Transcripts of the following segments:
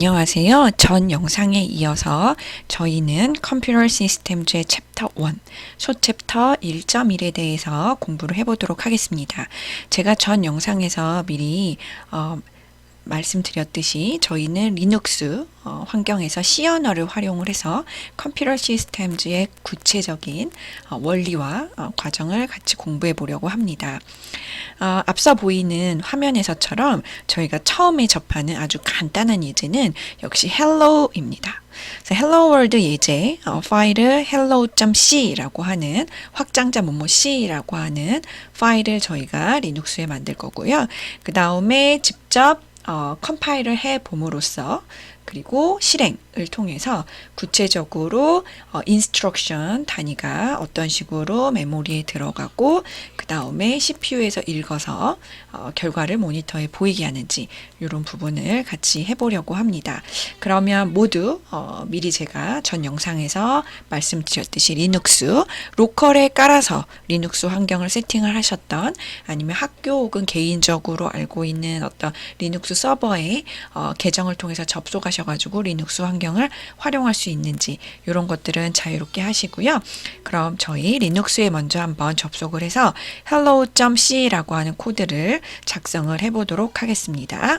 안녕하세요. 전 영상에 이어서 저희는 컴퓨터 시스템즈의 챕터 1, 소챕터 1.1에 대해서 공부를 해보도록 하겠습니다. 제가 전 영상에서 미리 말씀드렸듯이 저희는 리눅스 환경에서 C 언어를 활용을 해서 컴퓨터 시스템즈의 구체적인 원리와 과정을 같이 공부해 보려고 합니다. 앞서 보이는 화면에서처럼 저희가 처음에 접하는 아주 간단한 예제는 역시 hello입니다. 그래서 hello world 예제 파일을 hello.c라고 하는 확장자 c라고 하는 파일을 저희가 리눅스에 만들 거고요. 그 다음에 직접 컴파일을 해 봄으로써 그리고 실행을 통해서 구체적으로 인스트럭션 단위가 어떤 식으로 메모리에 들어가고 그 다음에 CPU에서 읽어서 결과를 모니터에 보이게 하는지 이런 부분을 같이 해보려고 합니다. 그러면 모두 미리 제가 전 영상에서 말씀드렸듯이 리눅스 로컬에 깔아서 리눅스 환경을 세팅을 하셨던 아니면 학교 혹은 개인적으로 알고 있는 어떤 리눅스 서버에 계정을 통해서 접속하셔가지고 리눅스 환경을 활용할 수 있는지 이런 것들은 자유롭게 하시고요. 그럼 저희 리눅스에 먼저 한번 접속을 해서 hello.c라고 하는 코드를 작성을 해보도록 하겠습니다.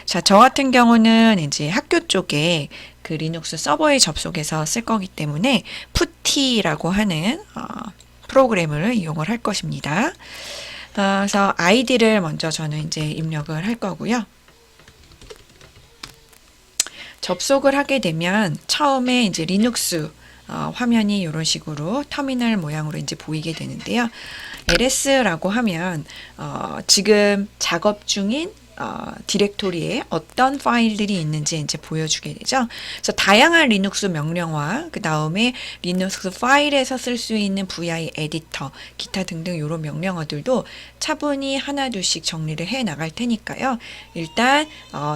자, 저 같은 경우는 이제 학교 쪽에 그 리눅스 서버에 접속해서 쓸 거기 때문에 putty라고 하는 프로그램을 이용을 할 것입니다. 그래서 아이디를 먼저 저는 이제 입력을 할 거고요. 접속을 하게 되면 처음에 이제 리눅스 화면이 이런 식으로 터미널 모양으로 이제 보이게 되는데요. LS라고 하면 지금 작업 중인 디렉토리에 어떤 파일들이 있는지 이제 보여주게 되죠. 그래서 다양한 리눅스 명령어와 그 다음에 리눅스 파일에서 쓸 수 있는 VI 에디터, 기타 등등 이런 명령어들도 차분히 하나 둘씩 정리를 해 나갈 테니까요. 일단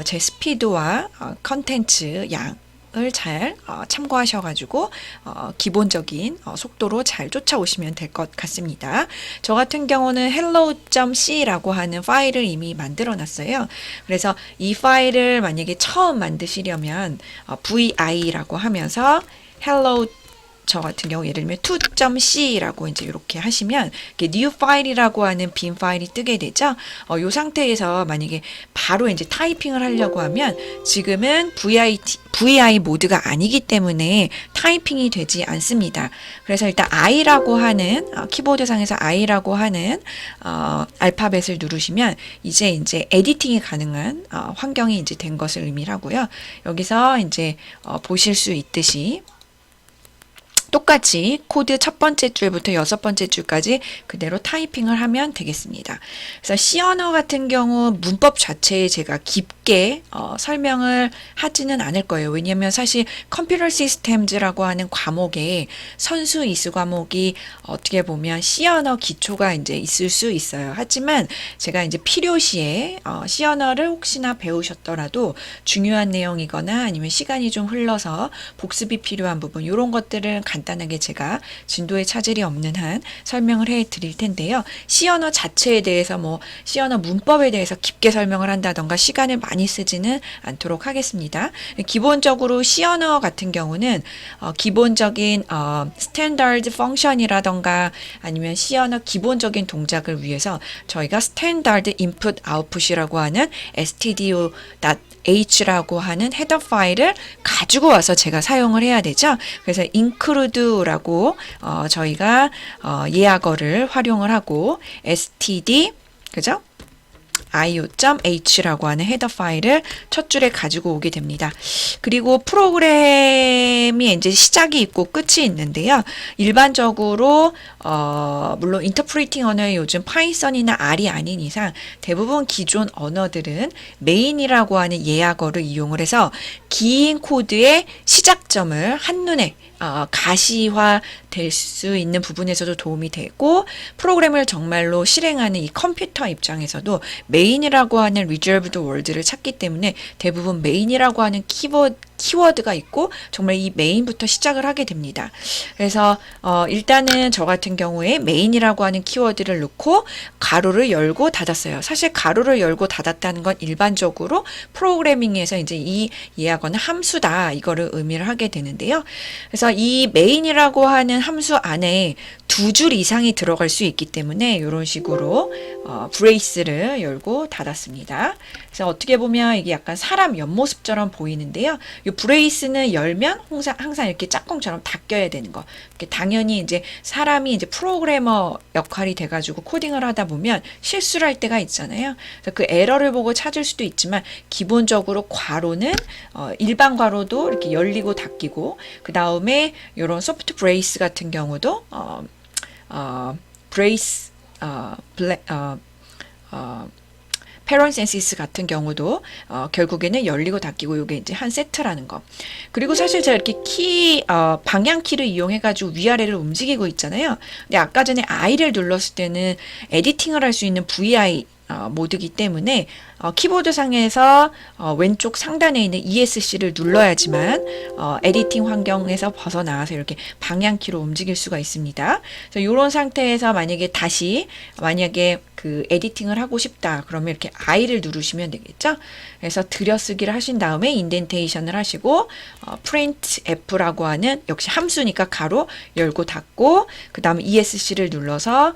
제 스피드와 컨텐츠 양 을 잘 참고하셔가지고 기본적인 속도로 잘 쫓아오시면 될 것 같습니다. 저 같은 경우는 hello.c라고 하는 파일을 이미 만들어 놨어요. 그래서 이 파일을 만약에 처음 만드시려면 vi라고 하면서 hello 저 같은 경우 예를 들면 2.c라고 이제 이렇게 하시면 new 파일이라고 하는 빈 파일이 뜨게 되죠. 이 상태에서 만약에 바로 이제 타이핑을 하려고 하면 지금은 VI 모드가 아니기 때문에 타이핑이 되지 않습니다. 그래서 일단 I라고 하는 키보드상에서 I라고 하는 알파벳을 누르시면 이제 에디팅이 가능한 환경이 이제 된 것을 의미하고요. 여기서 이제 보실 수 있듯이 똑같이 코드 첫 번째 줄부터 여섯 번째 줄까지 그대로 타이핑을 하면 되겠습니다. 그래서 C 언어 같은 경우 문법 자체에 제가 깊게 설명을 하지는 않을 거예요. 왜냐하면 사실 컴퓨터 시스템즈라고 하는 과목에 선수 이수 과목이 어떻게 보면 C 언어 기초가 이제 있을 수 있어요. 하지만 제가 이제 필요시에 C 언어를 혹시나 배우셨더라도 중요한 내용이거나 아니면 시간이 좀 흘러서 복습이 필요한 부분 이런 것들은 간단하게 제가 진도에 차질이 없는 한 설명을 해 드릴 텐데요. C 언어 자체에 대해서 C 언어 문법에 대해서 깊게 설명을 한다던가 시간을 많이 쓰지는 않도록 하겠습니다. 기본적으로 C 언어 같은 경우는 기본적인 스탠다드 펑션이라던가 아니면 C 언어 기본적인 동작을 위해서 저희가 스탠다드 인풋 아웃풋이라고 하는 stdio.h라고 하는 헤더 파일을 가지고 와서 제가 사용을 해야 되죠. 그래서 include라고 저희가 예약어를 활용을 하고 std 그죠? io.h라고 하는 헤더 파일을 첫 줄에 가지고 오게 됩니다. 그리고 프로그램이 이제 시작이 있고 끝이 있는데요. 일반적으로 물론 인터프리팅 언어에 요즘 파이썬이나 R이 아닌 이상 대부분 기존 언어들은 메인이라고 하는 예약어를 이용을 해서 긴 코드의 시작점을 한눈에 가시화 될 수 있는 부분에서도 도움이 되고 프로그램을 정말로 실행하는 이 컴퓨터 입장에서도 메인이라고 하는 reserved word를 찾기 때문에 대부분 메인이라고 하는 키워드 키워드가 있고 정말 이 메인부터 시작을 하게 됩니다. 그래서 일단은 저 같은 경우에 메인이라고 하는 키워드를 넣고 가로를 열고 닫았어요. 사실 가로를 열고 닫았다는 건 일반적으로 프로그래밍에서 이제 이 이해하거나 함수다 이거를 의미를 하게 되는데요. 그래서 이 메인이라고 하는 함수 안에 2줄 이상이 들어갈 수 있기 때문에 이런 식으로 브레이스를 열고 닫았습니다. 그래서 어떻게 보면 이게 약간 사람 옆모습처럼 보이는데요. 이 브레이스는 열면 항상 이렇게 짝꿍처럼 닫혀야 되는 거. 당연히 이제 사람이 이제 프로그래머 역할이 돼가지고 코딩을 하다 보면 실수를 할 때가 있잖아요. 그래서 그 에러를 보고 찾을 수도 있지만 기본적으로 괄호는 일반 괄호도 이렇게 열리고 닫히고 그 다음에 이런 소프트 브레이스 같은 경우도 브레이스 페런센시스 같은 경우도 결국에는 열리고 닫히고 이게 이제 한 세트라는 거. 그리고 사실 제가 이렇게 방향 키를 이용해 가지고 위아래를 움직이고 있잖아요. 근데 아까 전에 I를 눌렀을 때는 에디팅을 할 수 있는 VI 모드이기 때문에 키보드 상에서 왼쪽 상단에 있는 ESC를 눌러야지만 에디팅 환경에서 벗어나와서 이렇게 방향키로 움직일 수가 있습니다. 그래서 이런 상태에서 만약에 그 에디팅을 하고 싶다 그러면 이렇게 I를 누르시면 되겠죠. 그래서 들여쓰기를 하신 다음에 인덴테이션을 하시고 print F라고 하는 역시 함수니까 가로 열고 닫고 그 다음에 ESC를 눌러서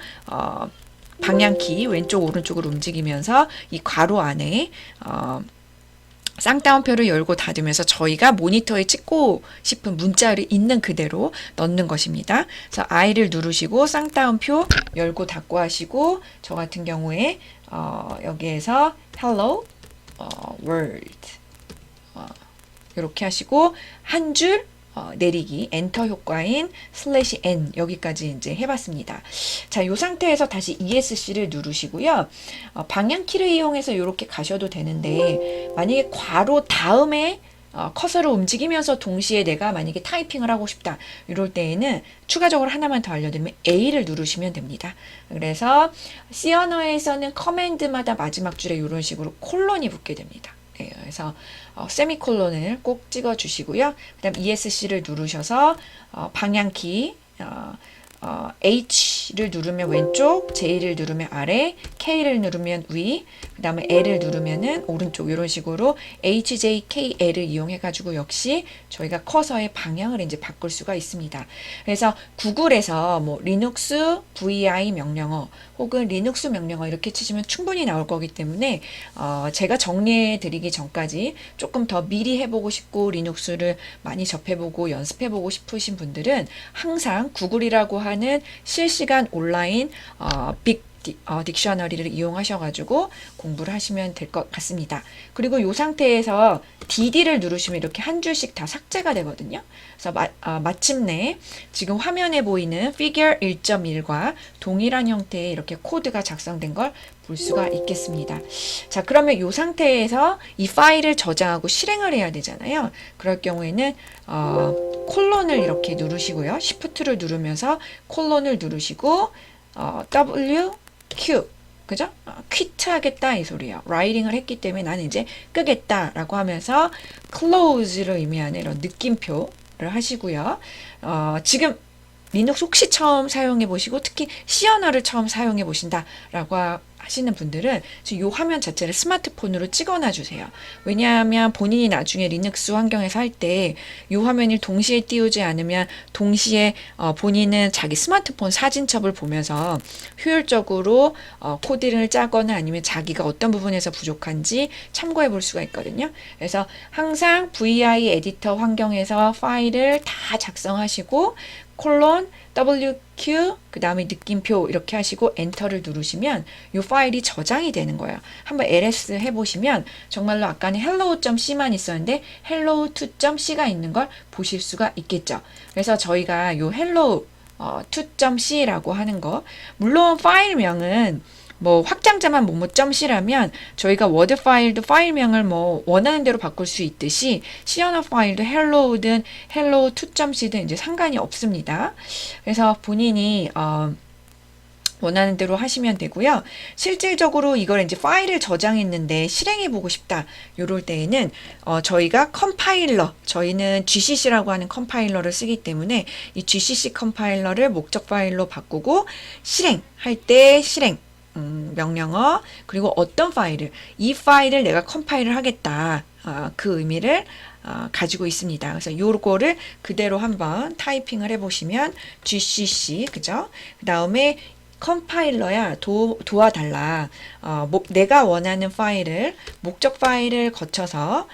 방향키 왼쪽 오른쪽으로 움직이면서 이 괄호 안에 쌍따옴표를 열고 닫으면서 저희가 모니터에 찍고 싶은 문자를 있는 그대로 넣는 것입니다. 그래서 I를 누르시고 쌍따옴표 열고 닫고 하시고 저 같은 경우에 여기에서 hello world 이렇게 하시고 한 줄 내리기 엔터 효과인 /n 여기까지 이제 해봤습니다. 자, 이 상태에서 다시 ESC를 누르시고요. 방향키를 이용해서 이렇게 가셔도 되는데 만약에 괄호 다음에 커서를 움직이면서 동시에 내가 만약에 타이핑을 하고 싶다 이럴 때에는 추가적으로 하나만 더 알려드리면 A를 누르시면 됩니다. 그래서 C 언어에서는 커맨드마다 마지막 줄에 이런 식으로 콜론이 붙게 됩니다. 그래서 세미콜론을 꼭 찍어 주시고요. 그 다음 ESC를 누르셔서 방향키 H를 누르면 왼쪽, J를 누르면 아래, K를 누르면 위, 그 다음에 L을 누르면은 오른쪽 이런 식으로 HJKL을 이용해 가지고 역시 저희가 커서의 방향을 이제 바꿀 수가 있습니다. 그래서 구글에서 뭐 리눅스 VI 명령어 혹은 리눅스 명령어 이렇게 치시면 충분히 나올 거기 때문에 제가 정리해 드리기 전까지 조금 더 미리 해보고 싶고 리눅스를 많이 접해보고 연습해보고 싶으신 분들은 항상 구글이라고 하는 실시간 온라인 딕셔너리를 이용하셔가지고 공부를 하시면 될 것 같습니다. 그리고 이 상태에서 DD를 누르시면 이렇게 한 줄씩 다 삭제가 되거든요. 그래서 마침내 지금 화면에 보이는 figure 1.1과 동일한 형태의 이렇게 코드가 작성된 걸 볼 수가 있겠습니다. 자, 그러면 이 상태에서 이 파일을 저장하고 실행을 해야 되잖아요. 그럴 경우에는 콜론을 이렇게 누르시고요. Shift를 누르면서 콜론을 누르시고 W, Q 그죠? 퀴트 하겠다 이 소리예요. 라이팅을 했기 때문에 나는 이제 끄겠다라고 하면서 close를 의미하는 이런 느낌표를 하시고요. 지금 리눅스 혹시 처음 사용해 보시고 특히 C 언어를 처음 사용해 보신다라고 하시는 분들은 이 화면 자체를 스마트폰으로 찍어놔 주세요. 왜냐하면 본인이 나중에 리눅스 환경에서 할 때 이 화면을 동시에 띄우지 않으면 동시에 본인은 자기 스마트폰 사진첩을 보면서 효율적으로 코딩을 짜거나 아니면 자기가 어떤 부분에서 부족한지 참고해 볼 수가 있거든요. 그래서 항상 VI 에디터 환경에서 파일을 다 작성하시고 콜론 WQ 그 다음에 느낌표 이렇게 하시고 엔터를 누르시면 이 파일이 저장이 되는 거예요. 한번 ls 해보시면 정말로 아까는 hello.c만 있었는데 hello2.c가 있는 걸 보실 수가 있겠죠. 그래서 저희가 이 hello 2.c라고 하는 거 물론 파일명은 뭐 확장자만 뭐뭐.c라면 저희가 워드 파일도 파일명을 뭐 원하는 대로 바꿀 수 있듯이 C 언어 파일도 hello든 hello2.c든 이제 상관이 없습니다. 그래서 본인이 원하는 대로 하시면 되고요. 실질적으로 이걸 이제 파일을 저장했는데 실행해 보고 싶다. 요럴 때에는 저희가 컴파일러, 저희는 GCC라고 하는 컴파일러를 쓰기 때문에 이 GCC 컴파일러를 목적 파일로 바꾸고 실행할 때 실행 명령어, 그리고 어떤 파일을, 이 파일을 내가 컴파일을 하겠다. 그 의미를 가지고 있습니다. 그래서 요거를 그대로 한번 타이핑을 해보시면 GCC, 그죠? 그 다음에 컴파일러야 도와달라. 내가 원하는 파일을, 목적 파일을 거쳐서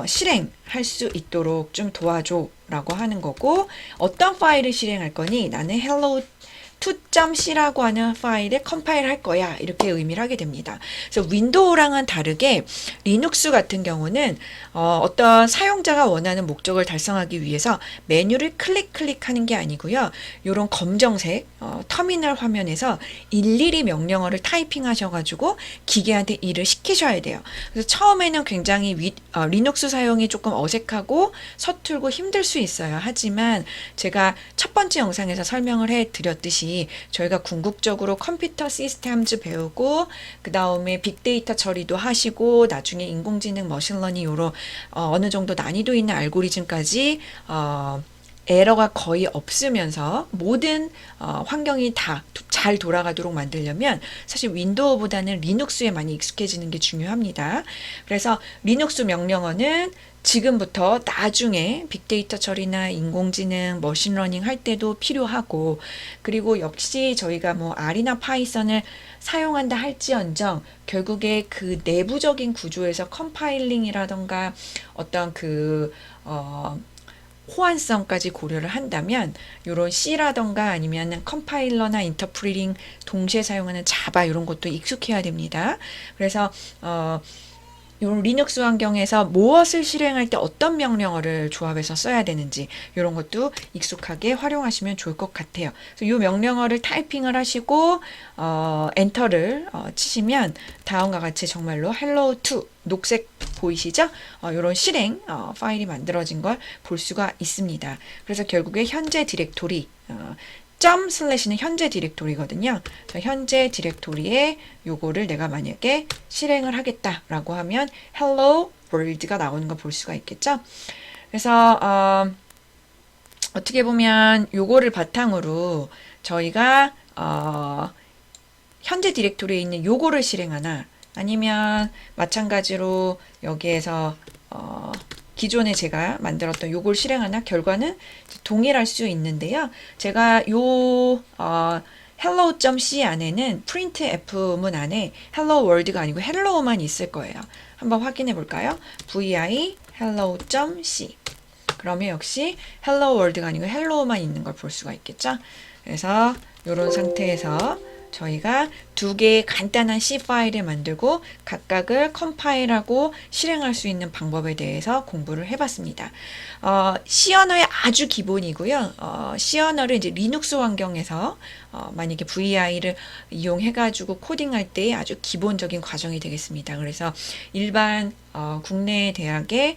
실행할 수 있도록 좀 도와줘 라고 하는 거고, 어떤 파일을 실행할 거니? 나는 hello 2.c라고 하는 파일을 컴파일 할 거야. 이렇게 의미를 하게 됩니다. 그래서 윈도우랑은 다르게 리눅스 같은 경우는 어떤 사용자가 원하는 목적을 달성하기 위해서 메뉴를 클릭하는 게 아니고요. 이런 검정색 터미널 화면에서 일일이 명령어를 타이핑 하셔가지고 기계한테 일을 시키셔야 돼요. 그래서 처음에는 굉장히 리눅스 사용이 조금 어색하고 서툴고 힘들 수 있어요. 하지만 제가 첫 번째 영상에서 설명을 해드렸듯이 저희가 궁극적으로 컴퓨터 시스템즈 배우고 그 다음에 빅데이터 처리도 하시고 나중에 인공지능 머신러닝 요런 어느 정도 난이도 있는 알고리즘까지 에러가 거의 없으면서 모든 환경이 다 잘 돌아가도록 만들려면 사실 윈도우보다는 리눅스에 많이 익숙해지는 게 중요합니다. 그래서 리눅스 명령어는 지금부터 나중에 빅데이터 처리나 인공지능, 머신러닝 할 때도 필요하고, 그리고 역시 저희가 뭐 R이나 파이썬을 사용한다 할지언정 결국에 그 내부적인 구조에서 컴파일링이라던가 어떤 호환성까지 고려를 한다면 이런 C라던가 아니면 컴파일러나 인터프리팅 동시에 사용하는 자바 이런 것도 익숙해야 됩니다. 그래서 요 리눅스 환경에서 무엇을 실행할 때 어떤 명령어를 조합해서 써야 되는지 이런 것도 익숙하게 활용하시면 좋을 것 같아요. 그래서 이 명령어를 타이핑을 하시고 엔터를 치시면 다음과 같이 정말로 hello to 녹색 보이시죠? 이런 실행 파일이 만들어진 걸 볼 수가 있습니다. 그래서 결국에 현재 디렉토리 점 슬래시는 현재 디렉토리거든요. 현재 디렉토리에 요거를 내가 만약에 실행을 하겠다라고 하면 hello world가 나오는 거 볼 수가 있겠죠. 그래서 어떻게 보면 요거를 바탕으로 저희가 현재 디렉토리에 있는 요거를 실행하나 아니면 마찬가지로 여기에서 기존에 제가 만들었던 요걸 실행하나 결과는 동일할 수 있는데요. 제가 요 hello.c 안에는 printf문 안에 hello world가 아니고 hello만 있을 거예요. 한번 확인해 볼까요? vi hello.c 그러면 역시 hello world가 아니고 hello만 있는 걸 볼 수가 있겠죠. 그래서 이런 상태에서 저희가 두 개의 간단한 C 파일을 만들고 각각을 컴파일하고 실행할 수 있는 방법에 대해서 공부를 해봤습니다. C 언어의 아주 기본이고요. C 언어를 이제 리눅스 환경에서 만약에 VI를 이용해가지고 코딩할 때 아주 기본적인 과정이 되겠습니다. 그래서 일반 국내 대학의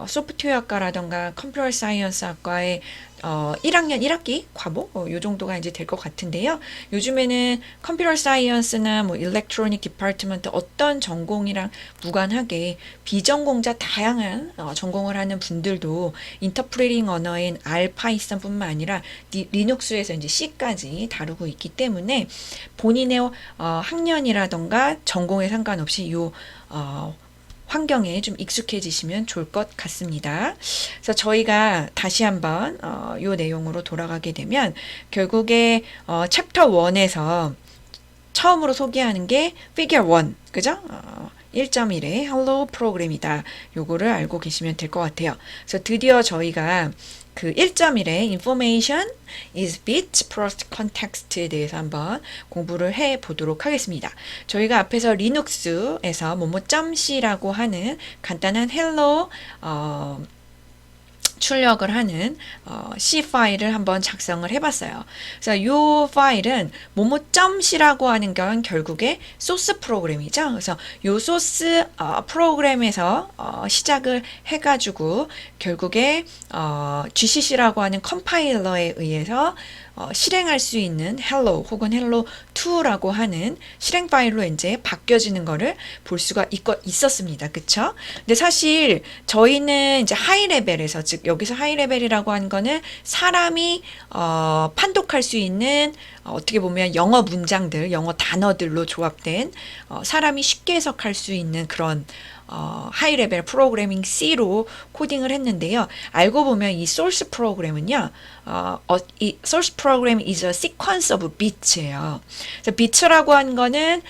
소프트웨어학과라던가 컴퓨터 사이언스 학과의 1학년 1학기 과목 요 정도가 이제 될 것 같은데요. 요즘에는 컴퓨터 사이언스나 뭐 일렉트로닉 디파트먼트 어떤 전공이랑 무관하게 비전공자 다양한 전공을 하는 분들도 인터프레팅 언어인 R, 파이썬뿐만 아니라 리눅스에서 이제 C까지 다루고 있기 때문에 본인의 학년이라던가 전공에 상관없이 요 환경에 좀 익숙해지시면 좋을 것 같습니다. 그래서 저희가 다시 한번 이 내용으로 돌아가게 되면 결국에 챕터 1에서 처음으로 소개하는 게 figure 1, 그죠? 1.1의 hello 프로그램이다. 요거를 알고 계시면 될 것 같아요. 그래서 드디어 저희가 그 1.1의 information is bit plus context에 대해서 한번 공부를 해 보도록 하겠습니다. 저희가 앞에서 리눅스에서 뭐뭐.c라고 하는 간단한 hello 출력을 하는 C 파일을 한번 작성을 해봤어요. 그래서 이 파일은 뭐뭐.c라고 하는 건 결국에 소스 프로그램이죠. 그래서 이 소스 프로그램에서 시작을 해가지고 결국에 GCC라고 하는 컴파일러에 의해서 실행할 수 있는 hello 혹은 hello2라고 하는 실행 파일로 이제 바뀌어지는 거를 볼 수가 있었습니다. 그쵸? 근데 사실 저희는 이제 하이 레벨에서, 즉 여기서 하이 레벨이라고 하는 거는 사람이 판독할 수 있는 어떻게 보면 영어 문장들, 영어 단어들로 조합된 사람이 쉽게 해석할 수 있는 그런 하이 레벨 프로그래밍 C로 코딩을 했는데요. 알고 보면 이 source 프로그램은요, 이 source program is a sequence of bits예요. 그래서 bits라고 하는 거는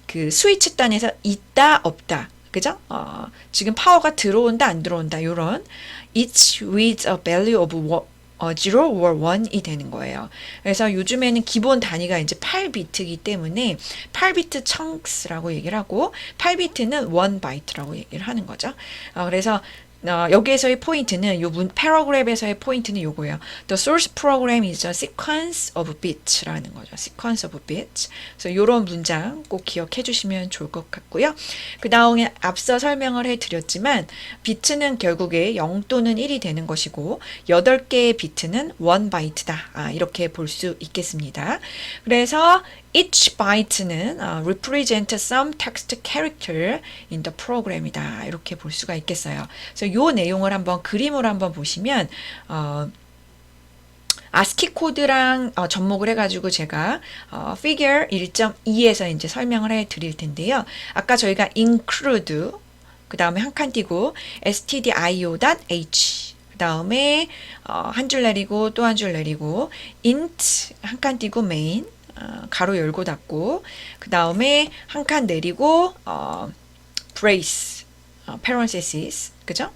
그 스위치 단에서 있다 없다, 그죠? 지금 파워가 들어온다 안 들어온다, 요런 each with a value of 0 or 1이 되는 거예요. 그래서 요즘에는 기본 단위가 이제 8비트이기 때문에 8비트 chunks라고 얘기를 하고 8비트는 1바이트라고 얘기를 하는 거죠. 그래서 여기에서의 포인트는 패러그래프에서의 포인트는 요거예요. The source program is a sequence of bits라는 거죠. sequence of bits. 그래서 요런 문장 꼭 기억해 주시면 좋을 것 같고요. 그 다음에 앞서 설명을 해드렸지만 비트는 결국에 0 또는 1이 되는 것이고 8개의 비트는 1바이트다. 이렇게 볼 수 있겠습니다. 그래서 each byte는 represent some text character in the program이다. 이렇게 볼 수가 있겠어요. 그래서 이 내용을 한번 그림으로 한번 보시면 ASCII 코드랑 접목을 해가지고 제가 figure 1.2에서 이제 설명을 해 드릴 텐데요. 아까 저희가 include 그 다음에 한 칸 띄고 stdio.h 그 다음에 한 줄 내리고 또 한 줄 내리고 int 한 칸 띄고 main 가로 열고 닫고 그 다음에 한 칸 내리고 brace parenthesis 그죠?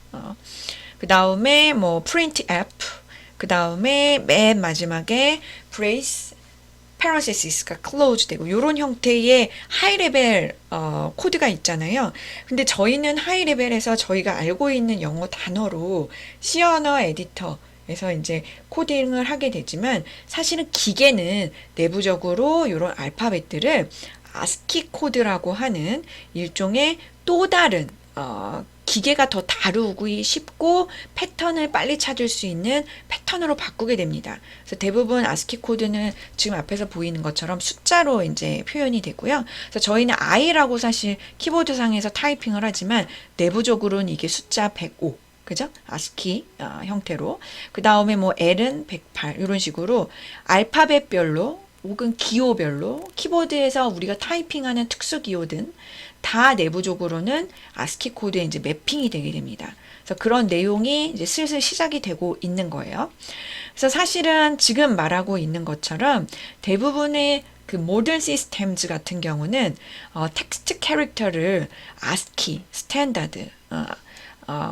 그 다음에 뭐 printf 그 다음에 맨 마지막에 brace parenthesis가 close 되고 이런 형태의 하이 레벨 코드가 있잖아요. 근데 저희는 하이 레벨에서 저희가 알고 있는 영어 단어로 C 언어 에디터 에서 이제 코딩을 하게 되지만 사실은 기계는 내부적으로 이런 알파벳들을 ASCII 코드라고 하는 일종의 또 다른 기계가 더 다루기 쉽고 패턴을 빨리 찾을 수 있는 패턴으로 바꾸게 됩니다. 그래서 대부분 ASCII 코드는 지금 앞에서 보이는 것처럼 숫자로 이제 표현이 되고요. 그래서 저희는 I라고 사실 키보드상에서 타이핑을 하지만 내부적으로는 이게 숫자 105 그죠? ASCII 형태로. 그 다음에 뭐 L은 108 이런 식으로 알파벳별로 혹은 기호별로 키보드에서 우리가 타이핑하는 특수 기호든 다 내부적으로는 ASCII 코드에 이제 매핑이 되게 됩니다. 그래서 그런 내용이 이제 슬슬 시작이 되고 있는 거예요. 그래서 사실은 지금 말하고 있는 것처럼 대부분의 그 모던 시스템즈 같은 경우는 텍스트 캐릭터를 ASCII 스탠다드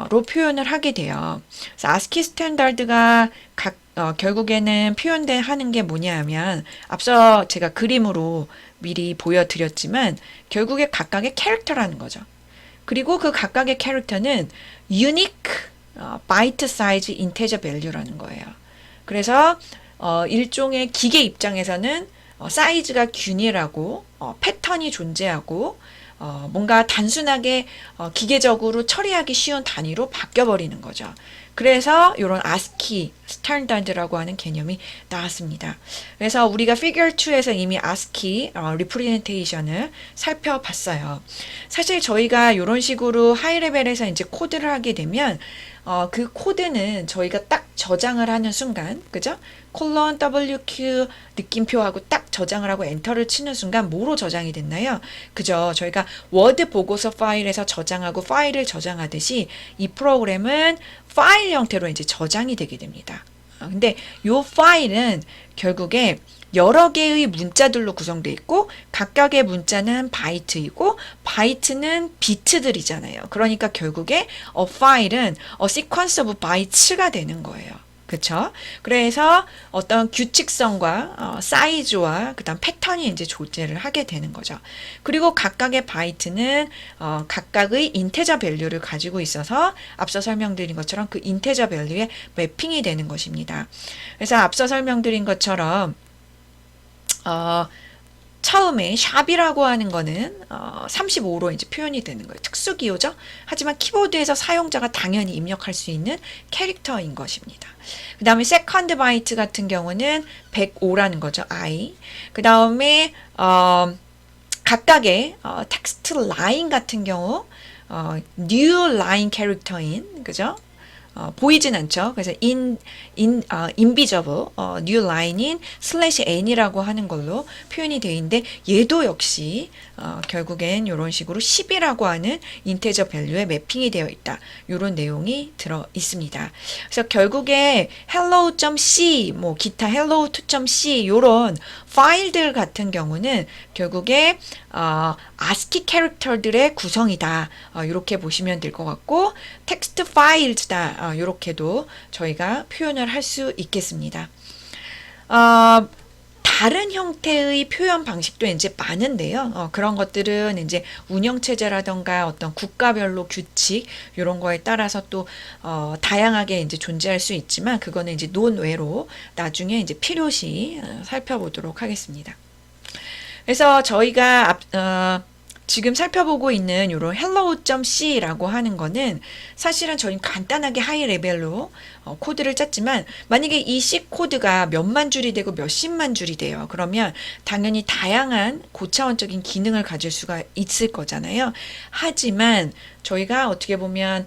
로 표현을 하게 돼요. 그래서 ASCII 스탠다드가 결국에는 하는 게 뭐냐 하면 앞서 제가 그림으로 미리 보여드렸지만 결국에 각각의 캐릭터라는 거죠. 그리고 그 각각의 캐릭터는 unique byte size integer value라는 거예요. 그래서 일종의 기계 입장에서는 사이즈가 균일하고 패턴이 존재하고 뭔가 단순하게 기계적으로 처리하기 쉬운 단위로 바뀌어버리는 거죠. 그래서 이런 ASCII 스탠다드라고 하는 개념이 나왔습니다. 그래서 우리가 Figure 2에서 이미 ASCII 리프레젠테이션을 살펴봤어요. 사실 저희가 이런 식으로 하이 레벨에서 이제 코드를 하게 되면 그 코드는 저희가 딱 저장을 하는 순간, 그죠? 콜론 WQ 느낌표하고 딱 저장을 하고 엔터를 치는 순간 뭐로 저장이 됐나요? 그죠? 저희가 워드 보고서 파일에서 저장하고 파일을 저장하듯이 이 프로그램은 파일 형태로 이제 저장이 되게 됩니다. 근데 이 파일은 결국에 여러 개의 문자들로 구성되어 있고 각각의 문자는 바이트이고 바이트는 비트들이잖아요. 그러니까 결국에 파일은 sequence of bytes가 되는 거예요. 그쵸? 그래서 어떤 규칙성과 사이즈와 그다음 패턴이 이제 존재를 하게 되는 거죠. 그리고 각각의 바이트는 각각의 인테저 밸류를 가지고 있어서 앞서 설명드린 것처럼 그 인테저 밸류에 매핑이 되는 것입니다. 그래서 앞서 설명드린 것처럼 처음에 샵이라고 하는 거는 35로 이제 표현이 되는 거예요. 특수 기호죠. 하지만 키보드에서 사용자가 당연히 입력할 수 있는 캐릭터인 것입니다. 그 다음에 세컨드 바이트 같은 경우는 105라는 거죠. I. 그 다음에 각각의 텍스트 라인 같은 경우 new line 캐릭터인 그죠? 보이진 않죠. 그래서 invisible new line인 /n이라고 하는 걸로 표현이 되어 있는데 얘도 역시 결국엔 이런 식으로 10이라고 하는 인테저 밸류에 매핑이 되어 있다. 이런 내용이 들어 있습니다. 그래서 결국에 hello.c 뭐 기타 hello2.c 이런 파일들 같은 경우는 결국에 ASCII 캐릭터들의 구성이다. 이렇게 보시면 될 것 같고 텍스트 파일즈다. 이렇게도 저희가 표현을 할 수 있겠습니다. 다른 형태의 표현 방식도 이제 많은데요. 그런 것들은 이제 운영체제라던가 어떤 국가별로 규칙, 이런 거에 따라서 또, 다양하게 이제 존재할 수 있지만, 그거는 이제 논외로 나중에 이제 필요시 살펴보도록 하겠습니다. 그래서 저희가 지금 살펴보고 있는 이런 hello.c라고 하는 거는 사실은 저희 간단하게 하이 레벨로 코드를 짰지만 만약에 이 C 코드가 몇만 줄이 되고 몇십만 줄이 돼요. 그러면 당연히 다양한 고차원적인 기능을 가질 수가 있을 거잖아요. 하지만 저희가 어떻게 보면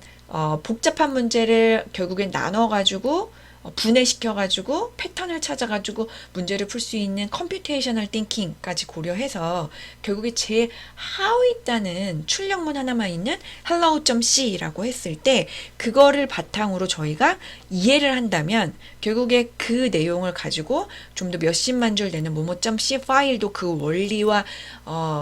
복잡한 문제를 결국엔 나눠가지고 분해시켜가지고 패턴을 찾아가지고 문제를 풀 수 있는 컴퓨테이셔널 띵킹까지 고려해서 결국에 제 하위단은 출력문 하나만 있는 hello.c라고 했을 때 그거를 바탕으로 저희가 이해를 한다면 결국에 그 내용을 가지고 좀 더 몇십만 줄 되는 모모.c 파일도 그 원리와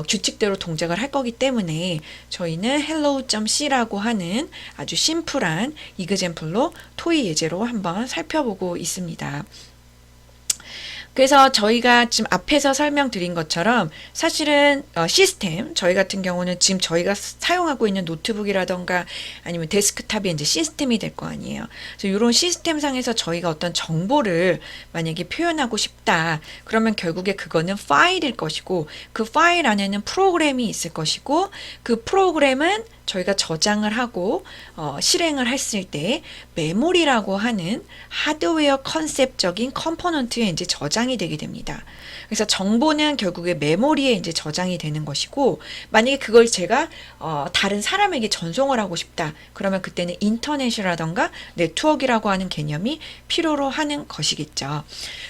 규칙대로 동작을 할 거기 때문에 저희는 hello.c라고 하는 아주 심플한 이그젬플로 토의 예제로 한번 살펴보고 있습니다. 그래서 저희가 지금 앞에서 설명드린 것처럼 사실은 시스템, 저희 같은 경우는 지금 저희가 사용하고 있는 노트북이라던가 아니면 데스크탑이 이제 시스템이 될 거 아니에요. 그래서 이런 시스템상에서 저희가 어떤 정보를 만약에 표현하고 싶다. 그러면 결국에 그거는 파일일 것이고 그 파일 안에는 프로그램이 있을 것이고 그 프로그램은 저희가 저장을 하고 실행을 했을 때 메모리라고 하는 하드웨어 컨셉적인 컴포넌트에 이제 저장이 되게 됩니다. 그래서 정보는 결국에 메모리에 이제 저장이 되는 것이고 만약에 그걸 제가 다른 사람에게 전송을 하고 싶다. 그러면 그때는 인터넷이라던가 네트워크라고 하는 개념이 필요로 하는 것이겠죠.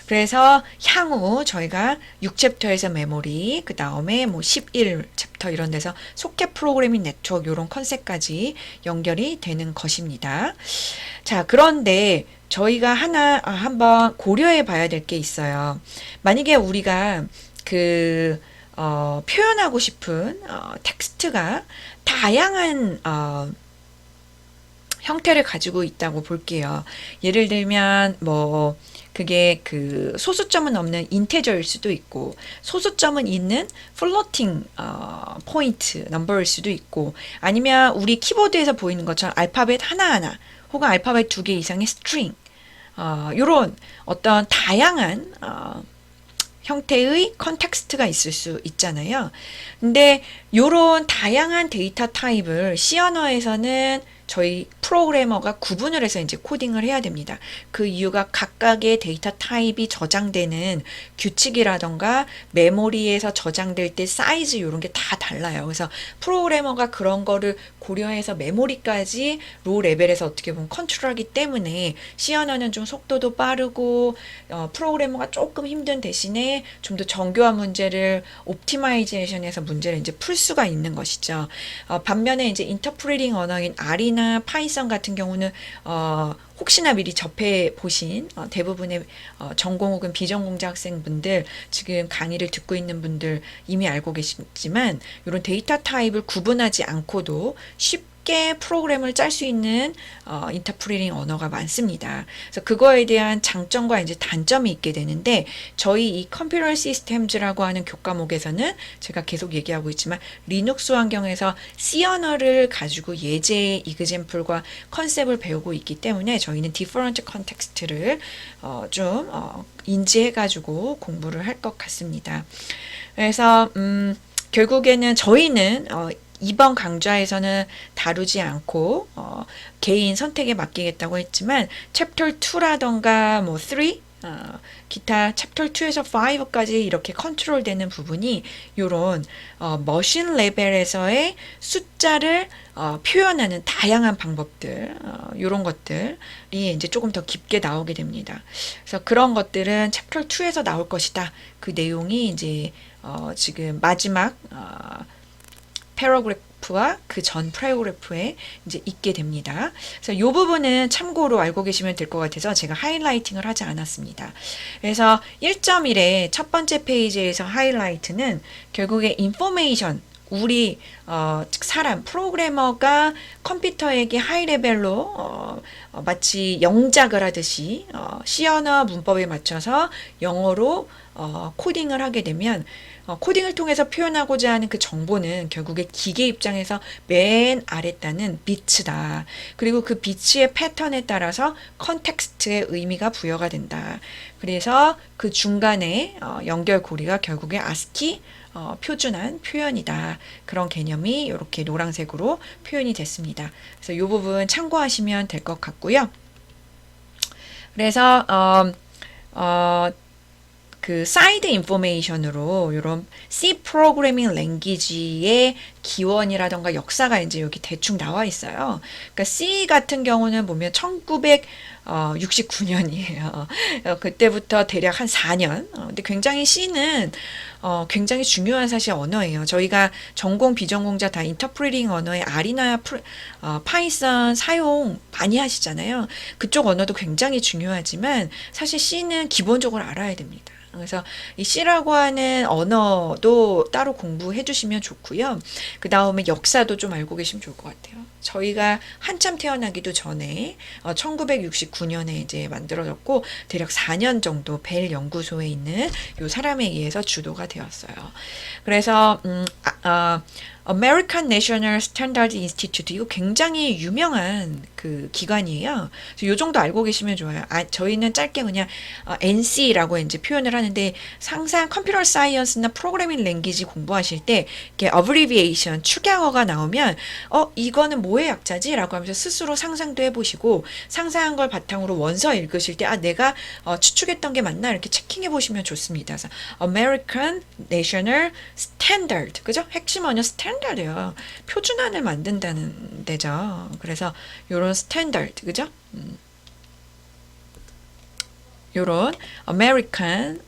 그래서 향후 저희가 6챕터에서 메모리, 그 다음에 뭐 11챕터 이런 데서 소켓 프로그래밍 네트워크 이런 컨셉까지 연결이 되는 것입니다. 자, 그런데 저희가 한번 고려해 봐야 될 게 있어요. 만약에 우리가 표현하고 싶은 텍스트가 다양한 형태를 가지고 있다고 볼게요. 예를 들면 뭐 그게 소수점은 없는 인테저일 수도 있고 소수점은 있는 플로팅 포인트 넘버일 수도 있고 아니면 우리 키보드에서 보이는 것처럼 알파벳 하나하나 혹은 알파벳 2개 이상의 스트링 요런 어떤 다양한 형태의 컨텍스트가 있을 수 있잖아요. 근데 요런 다양한 데이터 타입을 C 언어에서는 저희 프로그래머가 구분을 해서 이제 코딩을 해야 됩니다. 그 이유가 각각의 데이터 타입이 저장되는 규칙이라던가 메모리에서 저장될 때 사이즈 이런 게 다 달라요. 그래서 프로그래머가 그런 거를 고려해서 메모리까지 로 레벨에서 어떻게 보면 컨트롤하기 때문에 C 언어는 좀 속도도 빠르고 프로그래머가 조금 힘든 대신에 좀 더 정교한 문제를 옵티마이제이션해서 문제를 이제 풀 수가 있는 것이죠. 반면에 이제 인터프리팅 언어인 R이나 파이썬 같은 경우는 혹시나 미리 접해 보신 대부분의 전공 혹은 비전공자 학생분들 지금 강의를 듣고 있는 분들 이미 알고 계시지만 이런 데이터 타입을 구분하지 않고도 쉽게 쉽게 프로그램을 짤 수 있는 인터프리팅 언어가 많습니다. 그래서 그거에 대한 장점과 이제 단점이 있게 되는데 저희 이 컴퓨터 시스템즈라고 하는 교과목에서는 제가 계속 얘기하고 있지만 리눅스 환경에서 C 언어를 가지고 예제, 이그젬플과 컨셉을 배우고 있기 때문에 저희는 디퍼런트 컨텍스트를 좀 인지해가지고 공부를 할 것 같습니다. 그래서 결국에는 저희는 이번 강좌에서는 다루지 않고 개인 선택에 맡기겠다고 했지만 챕터 2라던가 뭐 3, 기타 챕터 2에서 5까지 이렇게 컨트롤 되는 부분이 요런 머신 레벨에서의 숫자를 표현하는 다양한 방법들, 요런 것들이 이제 조금 더 깊게 나오게 됩니다. 그래서 그런 것들은 챕터 2에서 나올 것이다. 그 내용이 이제 지금 마지막 패러그래프와 그 전 패러그래프에 이제 있게 됩니다. 그래서 이 부분은 참고로 알고 계시면 될 것 같아서 제가 하이라이팅을 하지 않았습니다. 그래서 1.1의 첫 번째 페이지에서 하이라이트는 결국에 인포메이션, 우리 즉 사람 프로그래머가 컴퓨터에게 하이 레벨로 마치 영작을 하듯이 C 언어 문법에 맞춰서 영어로 코딩을 하게 되면 코딩을 통해서 표현하고자 하는 그 정보는 결국에 기계 입장에서 맨 아랫단은 비트다. 그리고 그 비트의 패턴에 따라서 컨텍스트의 의미가 부여가 된다. 그래서 그 중간에 연결고리가 결국에 ASCII 표준한 표현이다. 그런 개념이 이렇게 노란색으로 표현이 됐습니다. 그래서 이 부분 참고하시면 될 것 같고요. 그래서 그 사이드 인포메이션으로 이런 C 프로그래밍 랭귀지의 기원이라던가 역사가 이제 여기 대충 나와 있어요. 그러니까 C 같은 경우는 보면 1969년이에요. 그때부터 대략 한 4년. 근데 굉장히 C는 굉장히 중요한 사실 언어예요. 저희가 전공 비전공자 다 인터프리팅 언어의 R이나 파이썬 사용 많이 하시잖아요. 그쪽 언어도 굉장히 중요하지만 사실 C는 기본적으로 알아야 됩니다. 그래서 이 C라고 하는 언어도 따로 공부해 주시면 좋고요. 그 다음에 역사도 좀 알고 계시면 좋을 것 같아요. 저희가 한참 태어나기도 전에 1969년에 이제 만들어졌고 대략 4년 정도 벨 연구소에 있는 요 사람에 의해서 주도가 되었어요. 그래서 American National Standard Institute 이거 굉장히 유명한 그 기관이에요. 그래서 요 정도 알고 계시면 좋아요. 저희는 짧게 그냥 NC라고 이제 표현을 하는데 항상 컴퓨터 사이언스나 프로그래밍 랭귀지 공부하실 때 이렇게 abbreviation 축약어가 나오면 이거는 뭐의 약자지라고 하면서 스스로 상상도 해보시고 상상한 걸 바탕으로 원서 읽으실 때 내가 추측했던 게 맞나 이렇게 체킹해 보시면 좋습니다. 그래서 American National Standard 그죠? 핵심 언어 스탠다드요. 표준안을 만든다는 데죠. 그래서 요런 스탠다드 그죠? 요런 American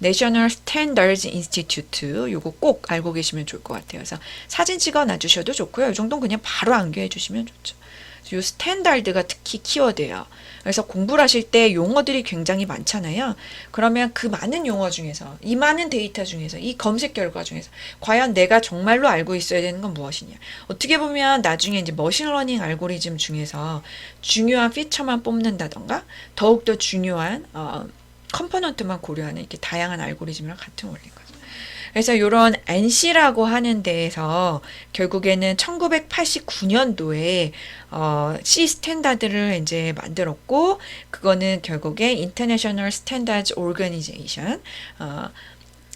National Standards Institute 요거 꼭 알고 계시면 좋을 것 같아요. 그래서 사진 찍어 놔주셔도 좋고요. 이 정도는 그냥 바로 암기해 주시면 좋죠. 요 스탠다드가 특히 키워드예요. 그래서 공부를 하실 때 용어들이 굉장히 많잖아요. 그러면 그 많은 용어 중에서 이 많은 데이터 중에서 이 검색 결과 중에서 과연 내가 정말로 알고 있어야 되는 건 무엇이냐. 어떻게 보면 나중에 이제 머신러닝 알고리즘 중에서 중요한 피처만 뽑는다던가 더욱더 중요한 컴포넌트만 고려하는 이렇게 다양한 알고리즘이랑 같은 원리인 거죠. 그래서 이런 NC라고 하는 데에서 결국에는 1989년도에 C 스탠다드를 이제 만들었고 그거는 결국에 International Standards Organization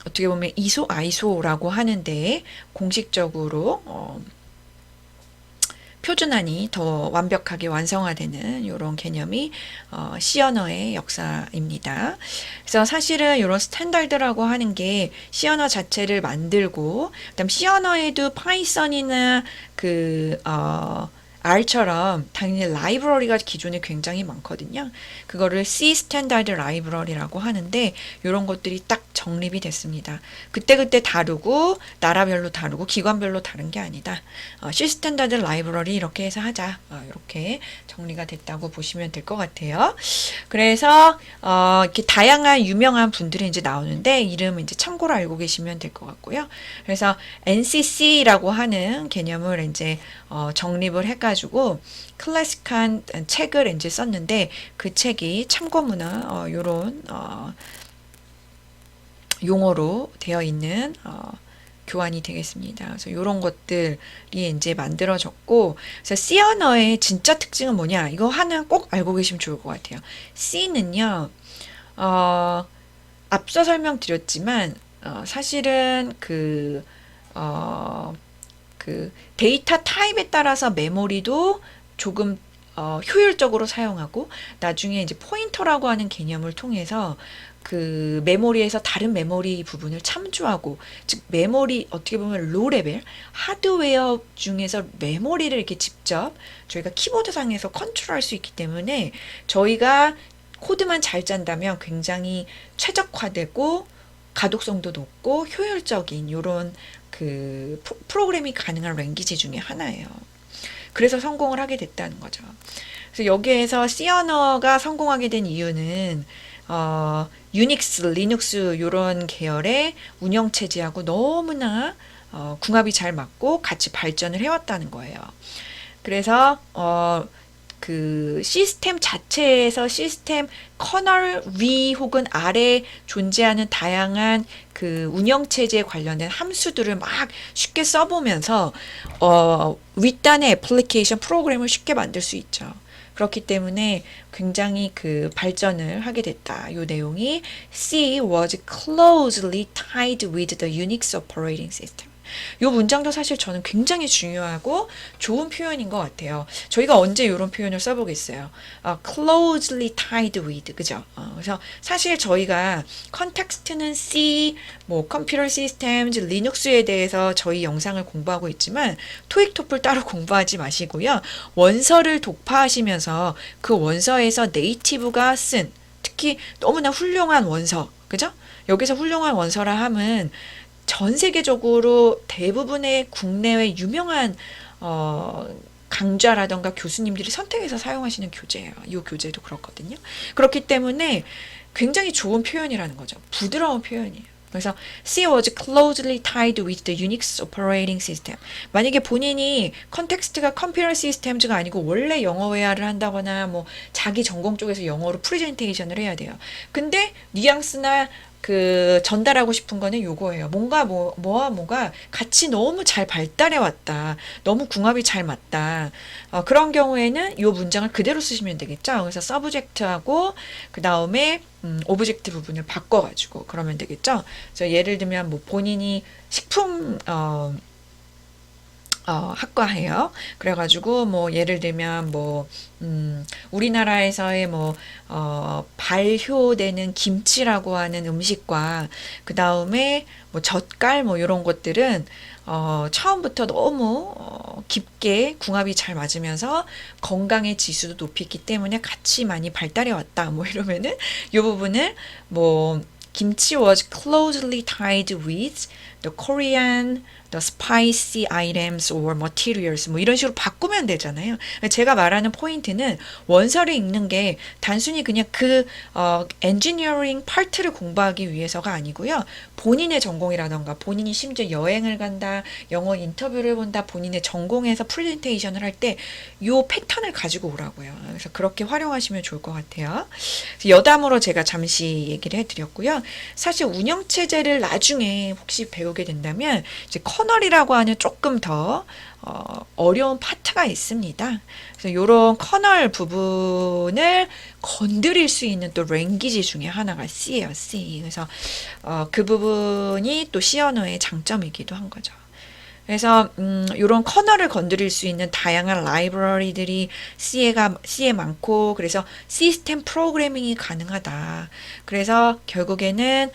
어떻게 보면 ISO라고 하는데 공식적으로 표준안이 더 완벽하게 완성화되는 이런 개념이 C 언어의 역사입니다. 그래서 사실은 이런 스탠다드라고 하는 게 C 언어 자체를 만들고 그다음 C 언어에도 파이썬이나 R처럼 당연히 라이브러리가 기존에 굉장히 많거든요. 그거를 C 스탠다드 라이브러리라고 하는데 이런 것들이 딱 정립이 됐습니다. 그때그때 다르고 나라별로 다르고 기관별로 다른 게 아니다. C 스탠다드 라이브러리 이렇게 해서 하자. 이렇게 정리가 됐다고 보시면 될 것 같아요. 그래서 이렇게 다양한 유명한 분들이 이제 나오는데 이름 이제 참고로 알고 계시면 될 것 같고요. 그래서 NCC라고 하는 개념을 이제 정립을 해가지고 클래식한 책을 이제 썼는데 그 책이 참고문화 요런 용어로 되어 있는 교환이 되겠습니다. 그래서 이런 것들이 이제 만들어졌고, 그래서 C 언어의 진짜 특징은 뭐냐? 이거 하나 꼭 알고 계시면 좋을 것 같아요. C는요, 앞서 설명드렸지만, 사실은 그 데이터 타입에 따라서 메모리도 조금 효율적으로 사용하고 나중에 이제 포인터라고 하는 개념을 통해서 그 메모리에서 다른 메모리 부분을 참조하고 즉 메모리 어떻게 보면 로 레벨 하드웨어 중에서 메모리를 이렇게 직접 저희가 키보드상에서 컨트롤할 수 있기 때문에 저희가 코드만 잘 짠다면 굉장히 최적화되고 가독성도 높고 효율적인 이런 그 프로그램이 가능한 랭귀지 중에 하나예요. 그래서 성공을 하게 됐다는 거죠. 그래서 여기에서 C 언어가 성공하게 된 이유는 유닉스, 리눅스 이런 계열의 운영 체제하고 너무나 궁합이 잘 맞고 같이 발전을 해왔다는 거예요. 그래서 그 시스템 자체에서 시스템 커널 위 혹은 아래 존재하는 다양한 그 운영체제에 관련된 함수들을 막 쉽게 써보면서 윗단의 애플리케이션 프로그램을 쉽게 만들 수 있죠. 그렇기 때문에 굉장히 그 발전을 하게 됐다. 이 내용이 C was closely tied with the Unix operating system. 이 문장도 사실 저는 굉장히 중요하고 좋은 표현인 것 같아요. 저희가 언제 이런 표현을 써보겠어요. closely tied with, 그죠? 그래서 사실 저희가 컨텍스트는 C, 뭐 컴퓨터 시스템즈, 리눅스에 대해서 저희 영상을 공부하고 있지만 토익 토플 따로 공부하지 마시고요. 원서를 독파하시면서 그 원서에서 네이티브가 쓴 특히 너무나 훌륭한 원서, 그죠? 여기서 훌륭한 원서라 함은 전 세계적으로 대부분의 국내외 유명한 강좌라던가 교수님들이 선택해서 사용하시는 교재예요. 이 교재도 그렇거든요. 그렇기 때문에 굉장히 좋은 표현이라는 거죠. 부드러운 표현이에요. 그래서 C was closely tied with the Unix operating system. 만약에 본인이 컨텍스트가 컴퓨터 시스템즈가 아니고 원래 영어 회화를 한다거나 뭐 자기 전공 쪽에서 영어로 프레젠테이션을 해야 돼요. 근데 뉘앙스나 그 전달하고 싶은 거는 요거예요. 뭔가 뭐와 뭐가 같이 너무 잘 발달해 왔다. 너무 궁합이 잘 맞다. 그런 경우에는 요 문장을 그대로 쓰시면 되겠죠. 그래서 서브젝트하고 그 다음에 오브젝트 부분을 바꿔가지고 그러면 되겠죠. 그래서 예를 들면 뭐 본인이 식품 학과예요. 그래가지고 뭐 예를 들면 뭐 우리나라에서의 뭐 발효되는 김치라고 하는 음식과 그 다음에 뭐 젓갈 뭐 이런 것들은 처음부터 너무 깊게 궁합이 잘 맞으면서 건강의 지수도 높였기 때문에 같이 많이 발달해 왔다. 뭐 이러면은 이 부분을 뭐 김치 was closely tied with the Korean, the spicy items or materials 뭐 이런 식으로 바꾸면 되잖아요. 제가 말하는 포인트는 원서를 읽는 게 단순히 그냥 그 엔지니어링 파트를 공부하기 위해서가 아니고요. 본인의 전공이라던가 본인이 심지어 여행을 간다, 영어 인터뷰를 본다, 본인의 전공에서 프레젠테이션을 할 때 이 패턴을 가지고 오라고요. 그래서 그렇게 활용하시면 좋을 것 같아요. 여담으로 제가 잠시 얘기를 해드렸고요. 사실 운영체제를 나중에 혹시 배우게 된다면 이제 커널이라고 하는 조금 더 어려운 파트가 있습니다. 그래서 이런 커널 부분을 건드릴 수 있는 또 랭귀지 중에 하나가 C예요. C. 그래서 그 부분이 또 C 언어의 장점이기도 한 거죠. 그래서 이런 커널을 건드릴 수 있는 다양한 라이브러리들이 C에 많고 그래서 시스템 프로그래밍이 가능하다. 그래서 결국에는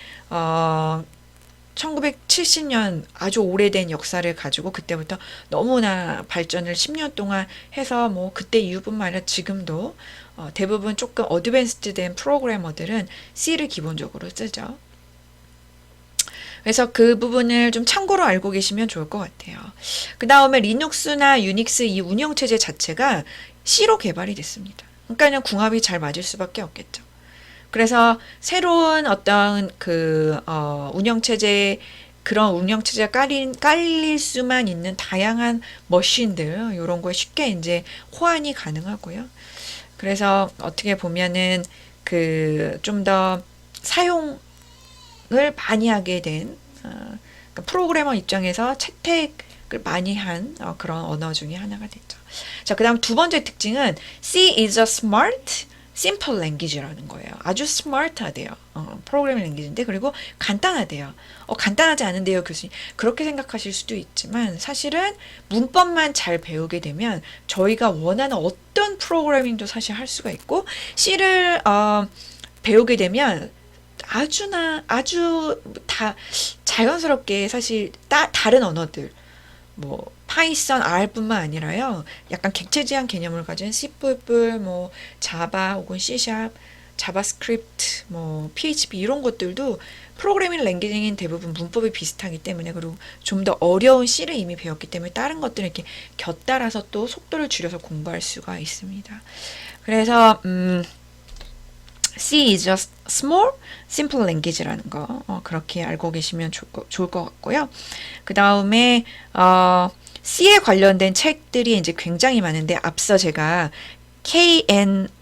1970년 아주 오래된 역사를 가지고 그때부터 너무나 발전을 10년 동안 해서 뭐 그때 이후뿐만 아니라 지금도 대부분 조금 어드밴스드 된 프로그래머들은 C를 기본적으로 쓰죠. 그래서 그 부분을 좀 참고로 알고 계시면 좋을 것 같아요. 그 다음에 리눅스나 유닉스 이 운영체제 자체가 C로 개발이 됐습니다. 그러니까 그냥 궁합이 잘 맞을 수밖에 없겠죠. 그래서 새로운 어떤 그 운영체제의 그런 운영체제가 깔릴 수만 있는 다양한 머신들, 이런 거에 쉽게 이제 호환이 가능하고요. 그래서 어떻게 보면은 그 좀 더 사용을 많이 하게 된, 그러니까 프로그래머 입장에서 채택을 많이 한 그런 언어 중에 하나가 됐죠. 자, 그 다음 두 번째 특징은 C is a smart, simple language라는 거예요. 아주 스마트하대요. 프로그래밍 랭귀지인데, 그리고 간단하대요. 간단하지 않은데요, 교수님. 그렇게 생각하실 수도 있지만 사실은 문법만 잘 배우게 되면 저희가 원하는 어떤 프로그래밍도 사실 할 수가 있고, C를 배우게 되면 아주 다 자연스럽게 사실 다른 언어들, 뭐 파이썬, R뿐만 아니라요. 약간 객체지향 개념을 가진 C++, 뭐 자바 혹은 C#, 자바스크립트, 뭐 PHP 이런 것들도 프로그래밍 랭귀지인 대부분 문법이 비슷하기 때문에, 그리고 좀 더 어려운 C를 이미 배웠기 때문에 다른 것들을 이렇게 곁따라서 또 속도를 줄여서 공부할 수가 있습니다. 그래서 C is a small, simple language라는 거 그렇게 알고 계시면 좋을 것 같고요. 그 다음에 C에 관련된 책들이 이제 굉장히 많은데, 앞서 제가 KNR이라는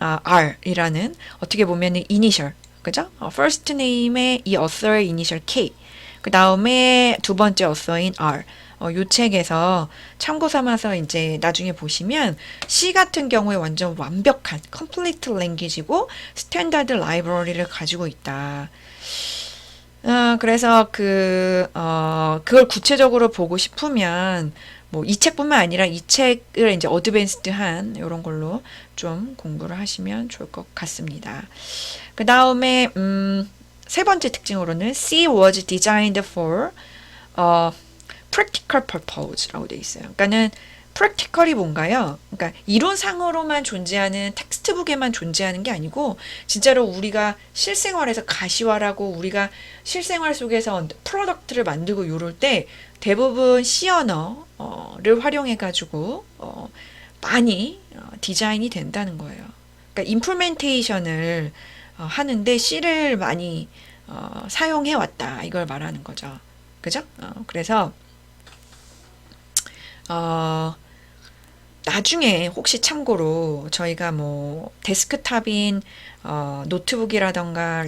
어떻게 보면 이니셜, 그죠? first name의 이 author의 이니셜 K, 그 다음에 두 번째 author인 R. 요 책에서 참고 삼아서 이제 나중에 보시면 C 같은 경우에 완전 완벽한 complete language이고 스탠다드 라이브러리를 가지고 있다. 그래서 그걸 구체적으로 보고 싶으면 뭐 이 책뿐만 아니라 이 책을 이제 어드밴스드한 이런 걸로 좀 공부를 하시면 좋을 것 같습니다. 그 다음에 세 번째 특징으로는 C was designed for practical purpose라고 돼 있어요. 그러니까는 practical이 뭔가요? 그러니까 이론상으로만 존재하는 텍스트북에만 존재하는 게 아니고 진짜로 우리가 실생활에서 가시화라고 우리가 실생활 속에서 프로덕트를 만들고 이럴 때 대부분 C 언어를 활용해 가지고 많이 디자인이 된다는 거예요. 그러니까 임플멘테이션을 하는데 C를 많이 사용해 왔다, 이걸 말하는 거죠. 그죠? 그래서 나중에 혹시 참고로 저희가 뭐 데스크탑인 노트북이라던가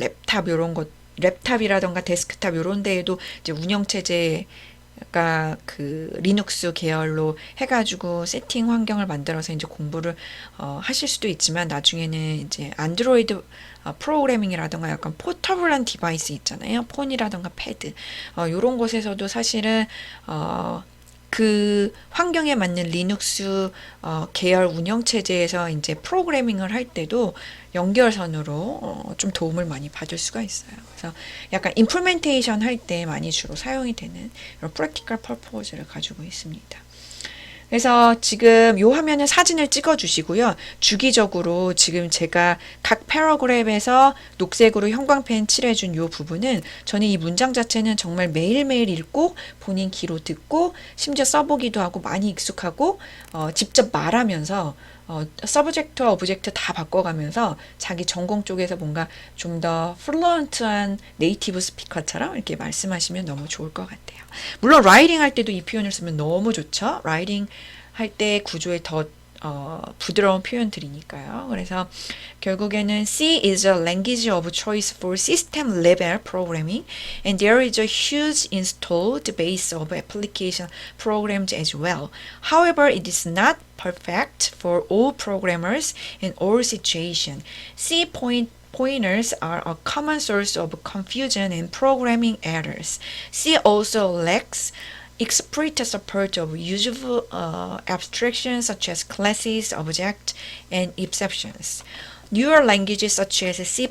랩탑이라던가 데스크탑 요런 데에도 이제 운영체제가 그 리눅스 계열로 해가지고 세팅 환경을 만들어서 이제 공부를 하실 수도 있지만, 나중에는 이제 안드로이드 프로그래밍이라던가 약간 포터블한 디바이스 있잖아요. 폰이라던가 패드 요런 곳에서도 사실은 그 환경에 맞는 리눅스 계열 운영체제에서 이제 프로그래밍을 할 때도 연결선으로 좀 도움을 많이 받을 수가 있어요. 그래서 약간 임플멘테이션 할 때 많이 주로 사용이 되는 이런 프랙티컬 퍼포즈를 가지고 있습니다. 그래서 지금 요 화면에 사진을 찍어 주시고요. 주기적으로 지금 제가 각 패러그램에서 녹색으로 형광펜 칠해준 요 부분은, 저는 이 문장 자체는 정말 매일매일 읽고 본인 귀로 듣고 심지어 써보기도 하고 많이 익숙하고 직접 말하면서 서브젝트와 오브젝트 다 바꿔가면서 자기 전공 쪽에서 뭔가 좀 더 플루언트한 네이티브 스피커처럼 이렇게 말씀하시면 너무 좋을 것 같아요. 물론 라이팅 할 때도 이 표현을 쓰면 너무 좋죠. 라이팅 할 때 구조에 더 부드러운 표현들이니까요. 그래서 결국에는 C is a language of choice for system level programming, and there is a huge installed base of application programs as well. However, it is not perfect for all programmers in all situations. Pointers are a common source of confusion and programming errors. C also lacks explicit support of useful abstractions such as classes, objects, and exceptions. Newer languages such as C++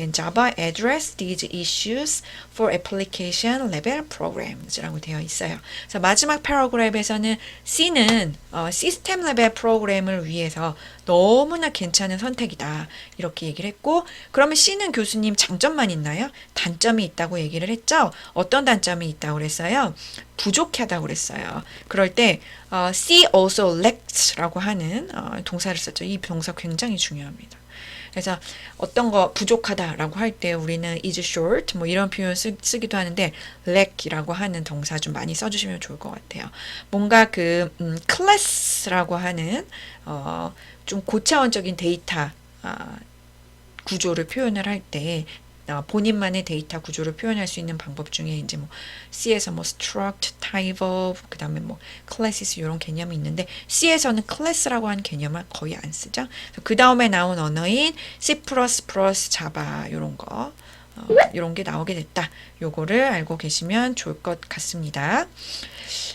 and Java address these issues for application level programs라고 되어 있어요. 그래서 마지막 패러그래프에서는 C는 시스템 레벨 프로그램을 위해서 너무나 괜찮은 선택이다, 이렇게 얘기를 했고, 그러면 C는 교수님 장점만 있나요? 단점이 있다고 얘기를 했죠. 어떤 단점이 있다고 그랬어요? 부족하다고 그랬어요. 그럴 때 see also lacked라고 하는 동사를 썼죠. 이 동사 굉장히 중요합니다. 그래서 어떤 거 부족하다라고 할 때 우리는 is short 뭐 이런 표현 쓰기도 하는데 lack이라고 하는 동사 좀 많이 써주시면 좋을 것 같아요. 뭔가 그 class라고 하는 좀 고차원적인 데이터 구조를 표현을 할 때 본인만의 데이터 구조를 표현할 수 있는 방법 중에 이제 뭐 C에서 뭐 struct, type of, 그다음에 뭐 classes 이런 개념이 있는데 C에서는 class라고 하는 개념을 거의 안 쓰죠. 그 다음에 나온 언어인 C++, 자바 이런 거 이런 게 나오게 됐다. 요거를 알고 계시면 좋을 것 같습니다.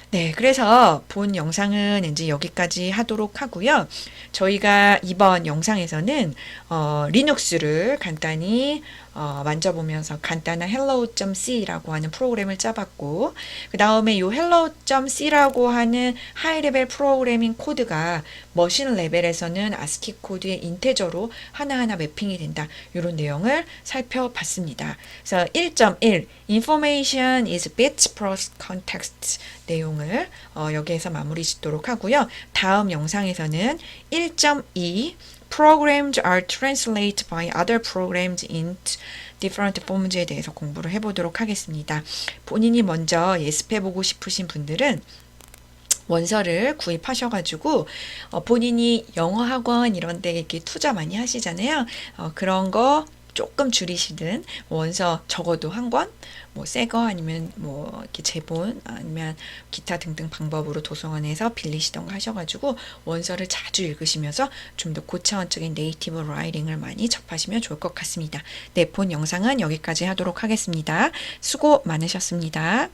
네, 그래서 본 영상은 이제 여기까지 하도록 하고요. 저희가 이번 영상에서는 리눅스를 간단히 만져보면서 간단한 hello.c라고 하는 프로그램을 짜봤고 그 다음에 이 hello.c라고 하는 하이 레벨 프로그래밍 코드가 머신 레벨에서는 ASCII 코드의 인테저로 하나하나 매핑이 된다. 이런 내용을 살펴봤습니다. 그래서 1.1 Information is bits plus context 내용을 여기에서 마무리 짓도록 하고요. 다음 영상에서는 1.2 Programs are translated by other programs into different forms에 대해서 공부를 해보도록 하겠습니다. 본인이 먼저 예습해보고 싶으신 분들은 원서를 구입하셔가지고 본인이 영어 학원 이런 데 이렇게 투자 많이 하시잖아요. 그런 거 조금 줄이시든 원서 적어도 한 권, 뭐 새 거 아니면 뭐 이렇게 제본 아니면 기타 등등 방법으로 도서관에서 빌리시던가 하셔가지고 원서를 자주 읽으시면서 좀 더 고차원적인 네이티브 라이팅을 많이 접하시면 좋을 것 같습니다. 네, 본 영상은 여기까지 하도록 하겠습니다. 수고 많으셨습니다.